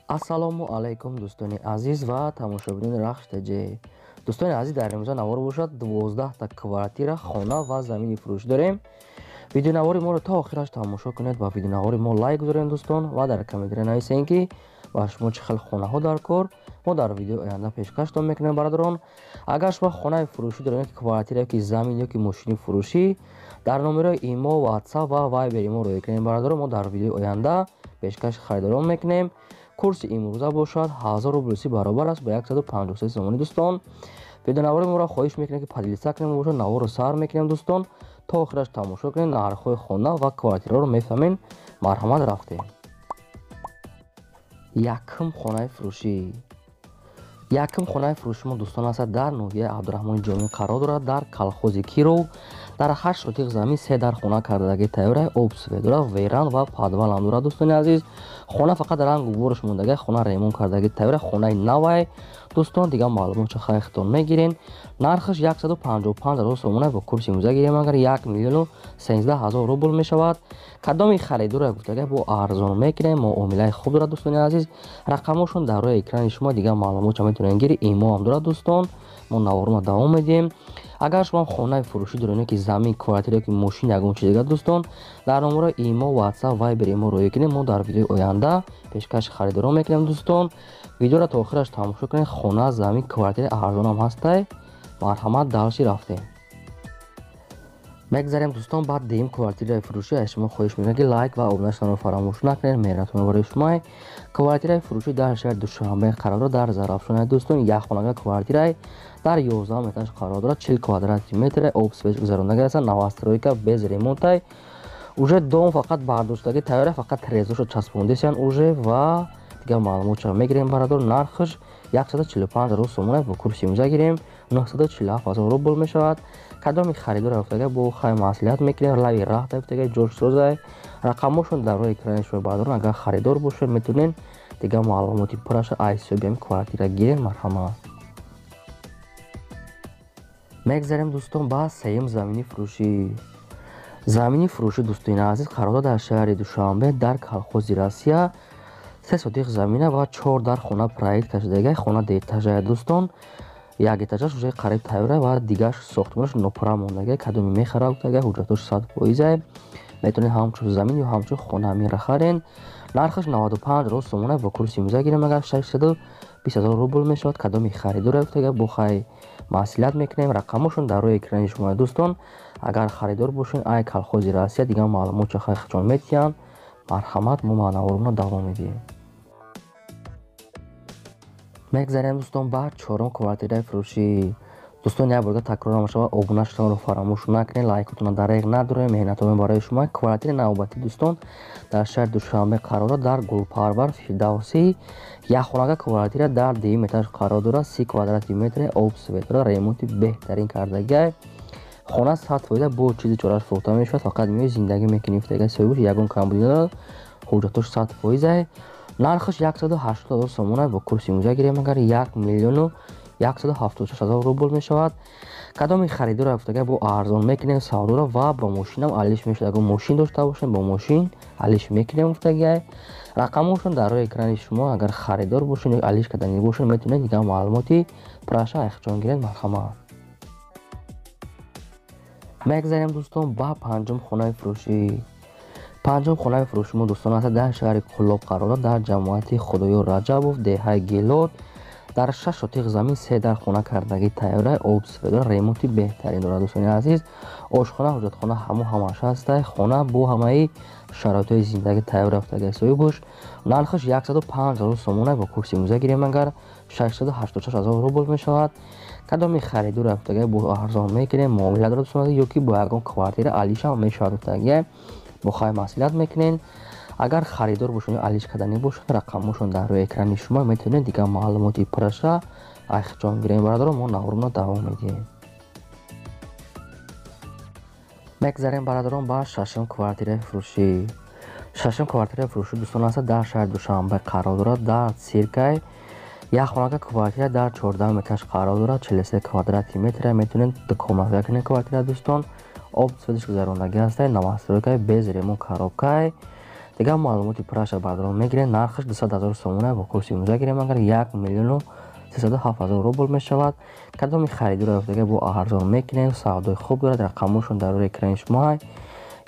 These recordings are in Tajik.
ассалому алайкум дӯстони азиз ва тамошобинони RAHSH TJ. Дӯстони азиз, дар имрӯза навор бошад 12 та квартира, хона ва замини фурӯш дорем. Видеонавори моро то охираш тамошо кунед ва видеонавори мо лайк гузоред дӯстон ва дар комментария нависен ки ба шумо чӣ хел хонаҳо дар кор. Мо дар видеои оянда пешкаштон мекунем бародарон. Агар шумо хонаи фурӯшӣ доред, квартира ёки замин ёки мошини фурӯшӣ, дар номерои имо, WhatsApp ва Viber мо рӯй кунем бародарон. Мо дар видеои оянда пешкаши харидорон мекунем. Курси имрӯза бошад 1000 рубли баробар аст ба 153 сомонӣ дӯстон. Видеонавори моро хоҳиш мекунем ки поделиться кунем бошад, наворро сар мекунем дӯстон. То охираш тамошо кунем, нархои хона ва квартираро мефаҳмем. Марҳамат, рафтем. Якум хонаи фурӯшӣ. Якум хонаи фурӯшӣ мо дӯстон аст дар ноҳияи Абдураҳмони Ҷомӣ қарор дорад, дар колхози Киров. Дар 8 сотиқ замин 3 дар хона кардаги тайёра, обсве дорад, веран ва подвал ҳам дорад дӯстони азиз. Хона фақат рангу борш мондаги, хона ремонт кардаги тайёра, хонаи навай дӯстон. Дигар маълумот чӣ хайхтон мегирен. Нархаш 155,000 сомона бо курси имрӯза гирем, агар 1 миллион 13,000 рубл мешавад. Кадоми харидора гуфтага бо арзон мекунем, муомилаи хуб дорад дӯстони азиз. Рақамошон дар рӯи экрани шумо, дигар маълумота метавонед гиред. Имо ҳам дорад дӯстон. Мо наворума давом медиҳем. Агар шумо хонаи фурӯшӣ доред ки замин, квартира ёки мошин ягон чиз дигар дӯстон, дар номерои имо, WhatsApp, Viber мо рӯй кунем. Мо дар видеои оянда пешкаши харидорон мекунем дӯстон. Видеоро то охираш тамошо кунед. Хона, замин, квартира арзон ҳам ҳастай. Марҳамат, далши рафтем. мегзарем дӯстон ба дим квартираи фурӯшӣ. Аз шумо хоҳиш мекунам ки лайк ва обунашонро фаромӯш накунед. Меҳнатон барои шумо. Квартираи фурӯшӣ дар шаҳри Душанбе қарор дорад, дар Зарафшон дӯстон. Якхонага квартираи дар 11 этаж қарор дорад, 40 квадрати метр, обсвеч гузарондагӣ аст, новостройка без ремонтай. Уже дом фақат бардоштаги тайёра, фақат резошо часпондесиян уже ва дигар маълумотро мегирем барадор. Нархаш 145,000 сомона бо курси имза гирем, 947,000 рубл мешавад. кадоми харидор афтага бо хай маслиҳат мекунем, лави раҳ тафтага ҷошсозай. рақамошон дар рӯи экрани шумо бародарон. Агар харидор бошед метавонед дигар маълумоти пураша айсоби ҳам квартира гирем. марҳамат. мегзарем дӯстон ба сеюм замини фурӯшӣ. замини фурӯшӣ дӯстони азиз қарор дорад дар шаҳри Душанбе, дар колхози Россия. 3 сотиқ замина ва 4 дар хона проект кашидаги, хона детажа дӯстон. Як этажаш уже қариб тайёра ва дигарш сохтмонаш нопура мондаги. кадоми мехара гуфтага ҳуҷҷатош 100% метавонед ҳамчун замин ё ҳамчун хона мера харен. нархаш 95,000 сомона бо курси имза гирем, агар 620,000 рубл мешавад. кадоми харидор гуфтага бо хай маслиҳат мекунем. рақамошон дар рӯи экрани шумо дӯстон. агар харидор бошед, ай колхози Россия, дигар маълумот ча хайхчон метиҳанд. марҳамат, мо маънаворуна давом медиҳем. мегзарем дӯстон ба чорум квартираи фурӯшӣ. дӯстон як борга такрор мешавад, обунашонро фаромӯш накунед, лайкотона дареғ надорем, меҳнатом барои шумо. квартираи навбатӣ дӯстон дар шаҳри Душанбе қарор дорад, дар гулпарвар фирдавсӣ. якхонага квартира дар 2 этаж қарор дорад, 30 квадрати метр, обсве дорад, ремонти беҳтарин кардагӣ. хона 100% бо чизи чораш фурӯхта мешавад, фақат меои зиндагӣ мекунӣ. футага соҳибаш ягон камбудӣ надорад, ҳуҷҷатош 100%. нархаш 180,000 сомона бо курси имза гирем, агар 1 миллион 176,000 рубл мешавад. кадоми харидор афтага бо арзон мекунем савдора ва ба мошинам алиш мешавад. агар мошин дошта бошем, бо мошин алиш мекунем гуфтага. рақамошон дар рӯи экрани шумо. агар харидор бошен ё алиш кардани бошен, метавонед дигар маълумоти праша айхчон гиред. марҳамат. мегзарем дӯстон ба панҷум хонаи фурӯшӣ. панҷум хонаи фурӯшӣ мо дӯстон аст дар шаҳри Қуллоб қарор дорад, дар ҷамоати Худоё Раҷабов, деҳаи Гелот. дар 6 сотиқ замин 3 дар хона кардаги тайёра, обсве дорад, ремонти беҳтарин дорад дӯстони азиз. ошхона, ҳуҷҷатхона ҳамо ҳамаш ҳастай. хона бо ҳамаи шароитҳои зиндагӣ тайёра афтага соҳибаш. нархаш 105,000 сомона бо курси имза гирем, агар 686,000 рубл мешавад. кадоми харидор афтага бо арзон мекунем, муомила дорад дӯстони азиз, ёки бо ягон квартира алишам мешавад гуфтага. бо хай маслиҳат мекунен. агар харидор бошен ё алиш кардани бошад, рақамошон дар рӯи экрани шумо, метавонед дигар маълумоти пураша айхчон гирем. бародарон, мо навруна давом медиҳем. мегзарем бародарон ба шашум квартираи фурӯшӣ. шашум квартираи фурӯшӣ дӯстон аст дар шаҳри Душанбе қарор дорад, дар Циркай. якхонага квартира дар 14 этаж қарор дорад, 43 квадрати метр. метавонед дукоматга кунед квартира дӯстон. обсведиш гузарондагӣ ҳастай, новостройка без ремонт коробкай. дигар маълумоти праша бардорон мегирем. нархш 200,000 сомона бо курси имрӯза гирем агар 1,307,000 рубл мешавад. кадоми харидора ёфтага бо арзон мекунем, савдои хуб дорад. рақамошон дар рӯи экрани шумо.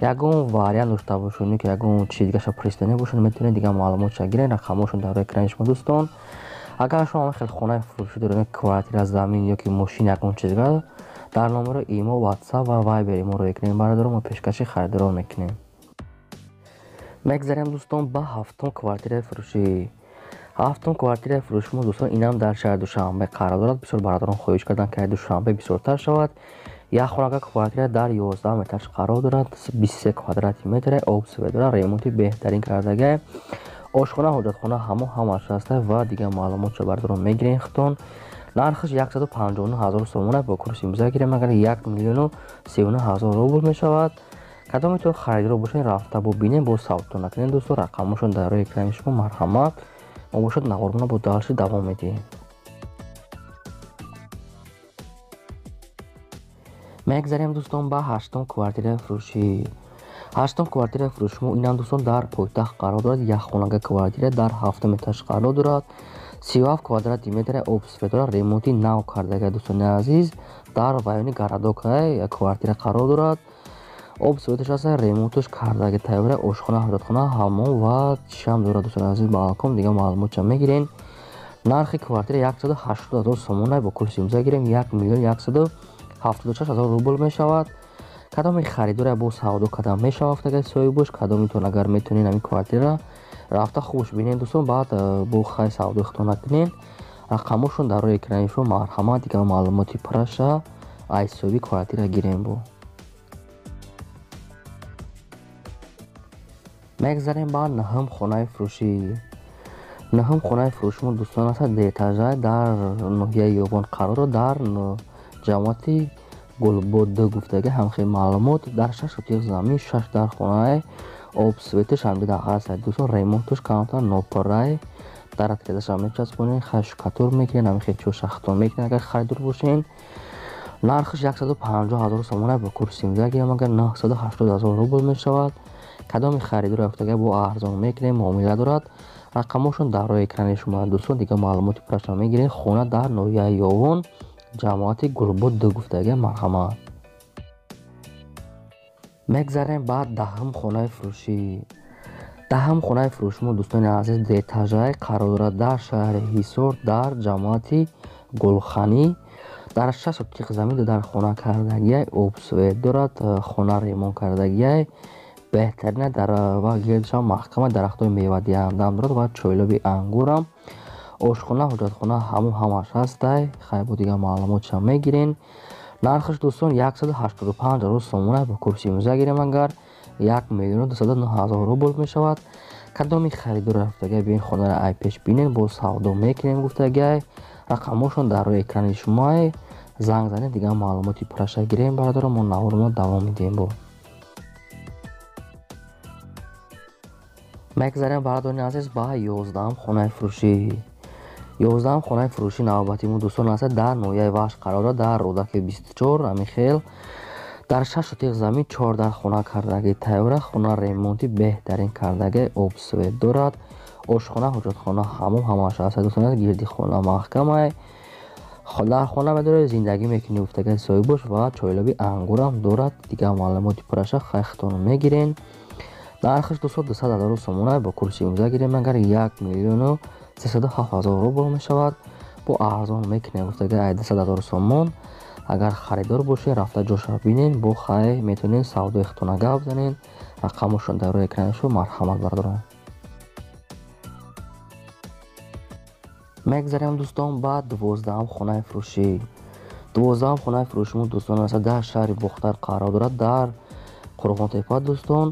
ягон вариант дошта бошед ки ягон чиз гаша пристане бошед, метавонед дигар маълумотша гирем. рақамошон дар рӯи экрани шумо дӯстон. агар шумо хел хонаи фурӯшӣ доред, квартира, замин ёки мошин, ягон чизга, дар номери имо, ватсап ва вайбери моро экрани бардорам ва пешкаши харидорон мекунем. мегзарем дӯстон ба ҳафтум квартираи фурӯшӣ. ҳафтум квартираи фурӯши мо дӯстон инам дар шаҳри Душанбе қарор дорад. бисёр бародарон хоҳиш карданд ки Душанбе бисёртар шавад. як хонага квартира дар 11 метраш қарор дорад. 23 квадрати метр, обсве дорад, ремонти беҳтарин кардагай, ошхона, ҳоҷатхона ҳамаш ҳаст ва дигар маълумотша бардорон мегирем. хитон нархш 159,000 сомона бо курси имрӯза гирем агар 1,39,000 рубл мешавад. кадометон харидор бошед, рафта бубинем, бо савтон накунем дӯстон. рақамошон дар рӯи экрани шумо. марҳамат, мо бошад нағормона бо далши давом медиҳем. мегзарем дӯстон ба ҳаштум квартираи фурӯшӣ. ҳаштум квартираи фурӯши мо инам дӯстон дар пойтахт қарор дорад. як хонага квартира дар 7 метраш қарор дорад. 37 квадрати метр, обсве дорад, ремонти нав кардага дӯстони азиз. дар райони Гарадокай квартира қарор дорад. обсветаш аст, ремонташ кардага тайёра, ошхона, ҳоҷатхона, ҳаммом ва чишам дорад дӯстони азиз. балкон, дигар маълумотша мегирем. нархи квартира 180,000 сомона бо курси имрӯза гирем 1,176,000 рубл мешавад. кадоми харидора бо савдо кадам мешавад агар соҳиб бош, кадомитон агар метонен ҳамин квартира рафта хубш бинен дӯстон, баъд бо хай савдо ихтон накунен. рақамошон дар рӯи экрани шумо. марҳамат, дигар маълумоти праша айсоби квартира гирем бо. мегзарем ба наҳум хонаи фурӯшӣ. наҳум хонаи фурӯши мо дӯстон аст детажа дар ноҳияи ёбон қарор дар ҷамоати гулбода гуфтага ҳамхел маълумот дар 6 сотиқ замин, 6 дар хонаи обсветаш ҳам Данғара аст дӯстон. ремонташ камтар нопаррай дар атрезаша мечаспонен, хашкатур мекунен, ҳамхел чӯшахтон мекунен агар харидор бошен. нархш 150,000 сомона бо курси имрӯза гирем агар 980,000 рубл мешавад. кадоми харидор ёфтага бо арзон мекунем, муомила дорад. рақамошон дар рӯи экрани шумо дӯстон. дигар маълумоти праша мегирем. хона дар ноҳияи ёвон, ҷамоати гулбода гуфтага. марҳамат. мегзарем ба даҳум хонаи фурӯшӣ. даҳум хонаи фурӯши мо дӯстони азиз детажаи қарор дорад дар шаҳри ҳисор, дар ҷамоати гулханӣ. дар 6 сотиқ замин дар хона кардагиай, обсве дорад, хона ремонт кардагиай беҳтарина дар ва гирдшам маҳкама, дарахтои мевадиҳандам дорад ва чойлоби ангурам, ошхона, ҳоҷатхона ҳамаш ҳастай. хай бо дигар маълумотша мегирен. нархш дӯстон 185,000 сомона бо курси имрӯза гирем агар 1,209,000 рубл мешавад. кадоми харидор рафтага биён хонаро ай пеш бинен, бо савдо мекунем гуфтагай. рақамошон дар рӯи экрани шумо. занг занед, дигар маълумоти праша гирем бардорам, мо наврмо давом медиҳем бо. мегзарем барадони азиз ба 11ам хонаи фурӯшӣ. 11ам хонаи фурӯшӣ навбати мо дӯстон аст дар ноҳияи ваҳш қарор дорад дар рӯдаки 24 амихел. дар 6 сотиқ замин, 4 дар хона кардаги тайёра, хона ремонти беҳтарин кардаги обсве дорад. ошхона, ҳоҷатхона ҳамаш аст дӯстон. гирди хона маҳкамай. дар хона медорад, зиндагӣ мекунӣ гуфтагай соҳиб бош ва чойлоби ангурам дорад. дигар маълумоти праша хайхтон мегирен. нархш 200,000 сомона бо курси имрӯза гирем агар 1,307,000 рубл мешавад. бо арзон мекунем гуфтагай 200,000 сомон. агар харидор бошед, рафта ҷоша бинен, бо хай метонен савдо ихтона гап занен. рақамошон дар рӯи экрани шумо. марҳамат бардорам. мегзарем дӯстон ба 12ам хонаи фурӯшӣ. 12ам хонаи фурӯши мо дӯстон аст дар шаҳри бухтар қарор дорад дар Қурғонтепа дӯстон.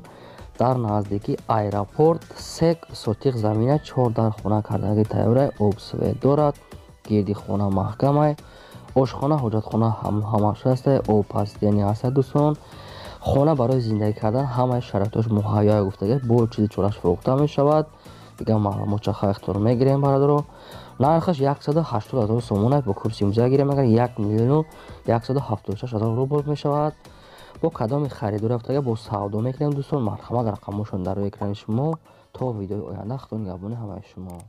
дар наздики аэропорт 3 сотиқ замина, 4 дар хона кардаги тайёра, обсве дорад. гирди хона маҳкамай. ошхона, ҳоҷатхона ҳамаш аст, опастияни аст дӯстон. хона барои зиндагӣ кардан ҳамаи шароитош муҳайё гуфтага, бо чизи чораш фурӯхта мешавад. дигар маълумотша хайхтор мегирем бародаро. нархш 180,000 сомона бо курси имрӯза гирем агар 1,176,000 рубл мешавад. бо кадоми харидор рафтага бо савдо мекунем дӯстон. марҳамат, рақамошон дар экрани шумо. то видеои оянда худони нигҳбони ҳамаи шумо.